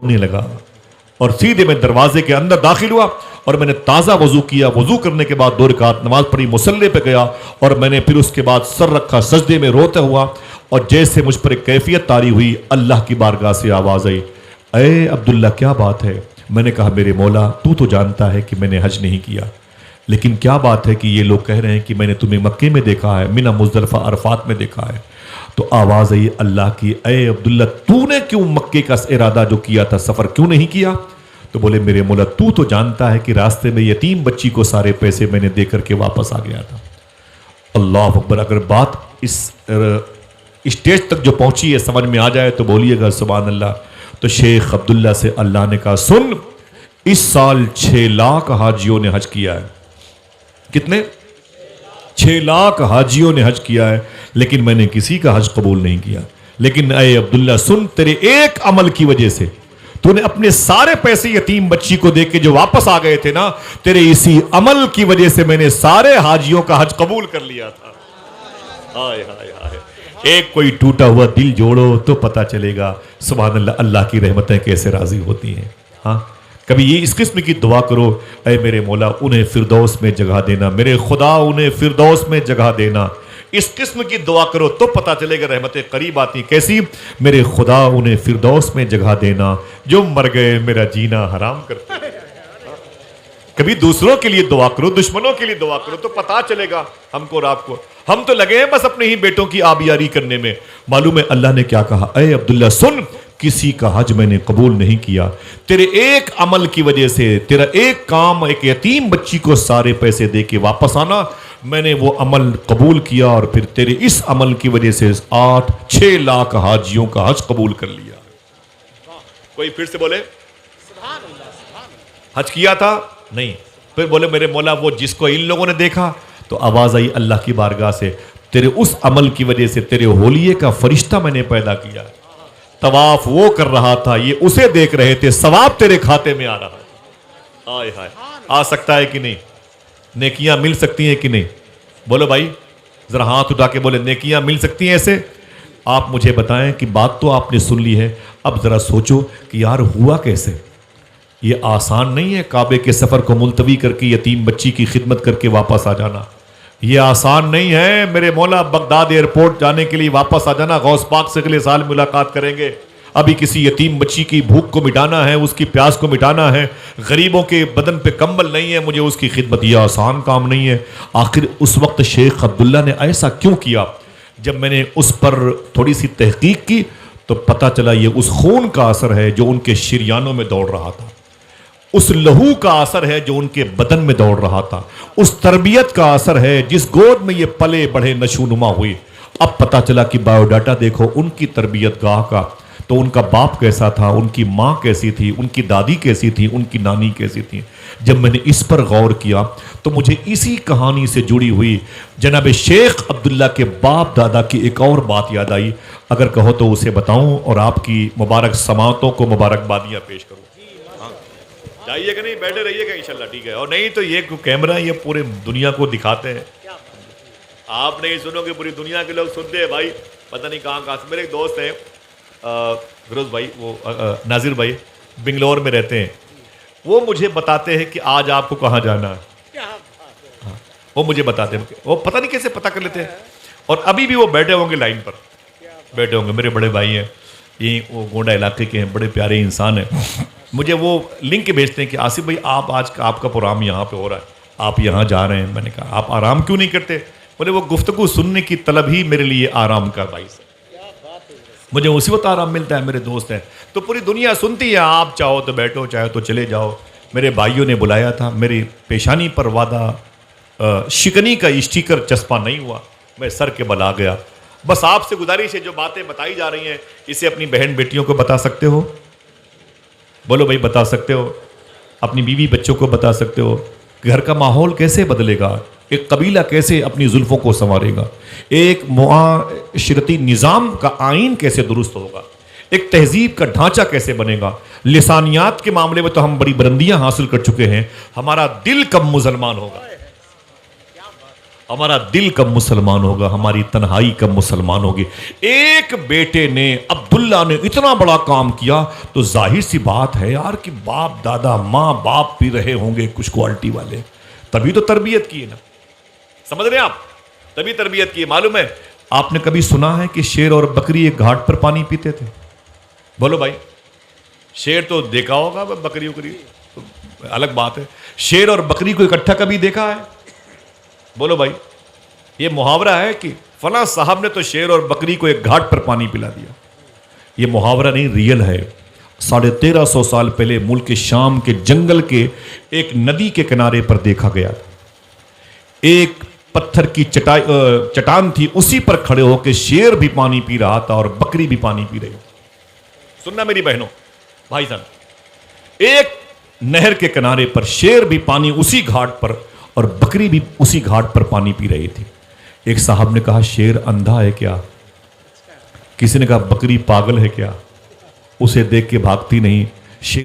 رونے لگا اور سیدھے میں دروازے کے اندر داخل ہوا اور میں نے تازہ وضو کیا. وضو کرنے کے بعد 2 رکعت نماز پڑھی, مصلی پہ گیا اور میں نے پھر اس کے بعد سر رکھا سجدے میں روتا ہوا. اور جیسے مجھ پر ایک کیفیت طاری ہوئی, اللہ کی بارگاہ سے آواز آئی, اے عبداللہ کیا بات ہے؟ میں نے کہا میرے مولا تو جانتا ہے کہ میں نے حج نہیں کیا, لیکن کیا بات ہے کہ یہ لوگ کہہ رہے ہیں کہ میں نے تمہیں مکے میں دیکھا ہے, منی مزدلفہ عرفات میں دیکھا ہے. تو آواز آئی اللہ کی, اے عبداللہ تو نے کیوں مکے کا ارادہ جو کیا تھا سفر کیوں نہیں کیا؟ تو بولے میرے مولا تو جانتا ہے کہ راستے میں یتیم بچی کو سارے پیسے میں نے دے کر کے واپس آ گیا تھا. اللہ اکبر. اگر بات اس اسٹیج تک جو پہنچی ہے سمجھ میں آ جائے تو بولیے گا سبحان اللہ. تو شیخ عبداللہ سے اللہ نے کہا سن, اس سال 6 لاکھ حاجیوں نے حج کیا ہے. کتنے؟ 6 لاکھ حاجیوں نے حج کیا ہے, لیکن میں نے کسی کا حج قبول نہیں کیا. لیکن اے عبداللہ سن, تیرے ایک عمل کی وجہ سے تو نے اپنے سارے پیسے یتیم بچی کو دے کے جو واپس آ گئے تھے نا, تیرے اسی عمل کی وجہ سے میں نے سارے حاجیوں کا حج قبول کر لیا تھا. ہائے ہائے ہائے. ایک کوئی ٹوٹا ہوا دل جوڑو تو پتا چلے گا سبحان اللہ اللہ کی رحمتیں کیسے راضی ہوتی ہیں. ہاں کبھی یہ اس قسم کی دعا کرو, اے میرے مولا انہیں فردوس میں جگہ دینا, میرے خدا انہیں فردوس میں جگہ دینا. اس قسم کی دعا کرو تو پتا چلے گا رحمتیں قریب آتی. کیسی؟ میرے خدا انہیں فردوس میں جگہ دینا جو مر گئے میرا جینا حرام کرتے ہیں. کبھی دوسروں کے لیے دعا کرو, دشمنوں کے لیے دعا کرو تو پتا چلے گا ہم کو اور آپ کو. ہم تو لگے ہیں بس اپنے ہی بیٹوں کی آبیاری کرنے میں. معلوم ہے اللہ نے کیا کہا, اے عبداللہ سن, کسی کا حج میں نے قبول نہیں کیا. تیرے ایک عمل کی وجہ سے, تیرا ایک کام, ایک یتیم بچی کو سارے پیسے دے کے واپس آنا, میں نے وہ عمل قبول کیا اور پھر تیرے اس عمل کی وجہ سے 6 لاکھ حاجیوں کا حج قبول کر لیا. کوئی پھر سے بولے حج کیا تھا نہیں. پھر بولے میرے مولا وہ جس کو ان لوگوں نے دیکھا, تو آواز آئی اللہ کی بارگاہ سے, تیرے اس عمل کی وجہ سے تیرے ہولیے کا فرشتہ میں نے پیدا کیا. طواف وہ کر رہا تھا, یہ اسے دیکھ رہے تھے, ثواب تیرے کھاتے میں آ رہا ہے. آئے ہائے. آ سکتا ہے کہ نہیں؟ نیکیاں مل سکتی ہیں کہ نہیں؟ بولو بھائی ذرا ہاتھ اٹھا کے بولے نیکیاں مل سکتی ہیں ایسے. آپ مجھے بتائیں کہ بات تو آپ نے سن لی ہے, اب ذرا سوچو کہ یار ہوا کیسے. یہ آسان نہیں ہے کعبے کے سفر کو ملتوی کر کے یتیم بچی کی خدمت کر کے واپس آ جانا. یہ آسان نہیں ہے میرے مولا بغداد ایئرپورٹ جانے کے لیے واپس آ جانا. غوث پاک سے اگلے سال ملاقات کریں گے. ابھی کسی یتیم بچی کی بھوک کو مٹانا ہے, اس کی پیاس کو مٹانا ہے, غریبوں کے بدن پہ کمبل نہیں ہے, مجھے اس کی خدمت, یہ آسان کام نہیں ہے. آخر اس وقت شیخ عبداللہ نے ایسا کیوں کیا؟ جب میں نے اس پر تھوڑی سی تحقیق کی تو پتہ چلا یہ اس خون کا اثر ہے جو ان کے شریانوں میں دوڑ رہا تھا, اس لہو کا اثر ہے جو ان کے بدن میں دوڑ رہا تھا, اس تربیت کا اثر ہے جس گود میں یہ پلے بڑھے نشو نما ہوئے. اب پتہ چلا کہ بایو ڈاٹا دیکھو ان کی تربیت گاہ کا, تو ان کا باپ کیسا تھا, ان کی ماں کیسی تھی, ان کی دادی کیسی تھی, ان کی نانی کیسی تھی. جب میں نے اس پر غور کیا تو مجھے اسی کہانی سے جڑی ہوئی جناب شیخ عبداللہ کے باپ دادا کی ایک اور بات یاد آئی. اگر کہو تو اسے بتاؤں اور آپ کی مبارک سماعتوں کو مبارکبادیاں پیش کروں. جائیے کہ نہیں, بیٹھے رہیے گا انشاءاللہ, ٹھیک ہے. اور نہیں تو یہ کیمرہ یہ پورے دنیا کو دکھاتے ہیں, آپ نہیں سنو گے پوری دنیا کے لوگ سنتے ہیں بھائی, پتہ نہیں کہاں کہاں سے. میرے ایک دوست ہیں فیروز بھائی, وہ ناظر بھائی بنگلور میں رہتے ہیں, وہ مجھے بتاتے ہیں کہ آج آپ کو کہاں جانا ہے. وہ مجھے بتاتے ہیں, وہ پتہ نہیں کیسے پتہ کر لیتے ہیں. اور ابھی بھی وہ بیٹھے ہوں گے, لائن پر بیٹھے ہوں گے. میرے بڑے بھائی ہیں, یہ وہ گونڈا علاقے کے ہیں, بڑے پیارے انسان ہیں. مجھے وہ لنک بھیجتے ہیں کہ آصف بھائی آپ کا پروگرام یہاں پہ ہو رہا ہے, آپ یہاں جا رہے ہیں. میں نے کہا آپ آرام کیوں نہیں کرتے؟ بولے وہ گفتگو سننے کی طلب ہی میرے لیے آرام کا باعث ہے, مجھے اسی وقت آرام ملتا ہے. میرے دوست ہیں تو پوری دنیا سنتی ہے, آپ چاہو تو بیٹھو, چاہو تو چلے جاؤ. میرے بھائیوں نے بلایا تھا, میری پیشانی پر وعدہ شکنی کا اسٹیکر چسپاں نہیں ہوا, میں سر کے بل آ گیا. بس آپ سے گزارش ہے جو باتیں بتائی جا رہی ہیں اسے اپنی بہن بیٹیوں کو بتا سکتے ہو. بولو بھائی بتا سکتے ہو, اپنی بیوی بچوں کو بتا سکتے ہو. گھر کا ماحول کیسے بدلے گا, ایک قبیلہ کیسے اپنی زلفوں کو سنوارے گا, ایک معاشرتی نظام کا آئین کیسے درست ہوگا, ایک تہذیب کا ڈھانچہ کیسے بنے گا. لسانیات کے معاملے میں تو ہم بڑی بلندیاں حاصل کر چکے ہیں, ہمارا دل کب مسلمان ہوگا. ہمارا دل کب مسلمان ہوگا, ہماری تنہائی کب مسلمان ہوگی. ایک بیٹے نے, عبداللہ نے اتنا بڑا کام کیا تو ظاہر سی بات ہے یار کہ باپ دادا ماں باپ بھی رہے ہوں گے کچھ کوالٹی والے, تبھی تو تربیت کی ہے نا. سمجھ رہے ہیں آپ, تبھی تربیت کی ہے. معلوم ہے آپ نے کبھی سنا ہے کہ شیر اور بکری ایک گھاٹ پر پانی پیتے تھے؟ بولو بھائی, شیر تو دیکھا ہوگا, بکری وکری الگ بات ہے. شیر اور بکری کو اکٹھا کبھی دیکھا ہے؟ بولو بھائی. یہ محاورہ ہے کہ فلاں صاحب نے تو شیر اور بکری کو ایک گھاٹ پر پانی پلا دیا. یہ محاورہ نہیں, ریئل ہے. 1350 سال پہلے ملک شام کے جنگل کے ایک ندی کے کنارے پر دیکھا گیا. ایک پتھر کی چٹان تھی, اسی پر کھڑے ہو کے شیر بھی پانی پی رہا تھا اور بکری بھی پانی پی رہی. سننا میری بہنوں بھائی صاحب, ایک نہر کے کنارے پر شیر بھی پانی اسی گھاٹ پر اور بکری بھی اسی گھاٹ پر پانی پی رہی تھی. ایک صاحب نے کہا شیر اندھا ہے کیا؟ کسی نے کہا بکری پاگل ہے کیا؟ اسے دیکھ کے بھاگتی نہیں.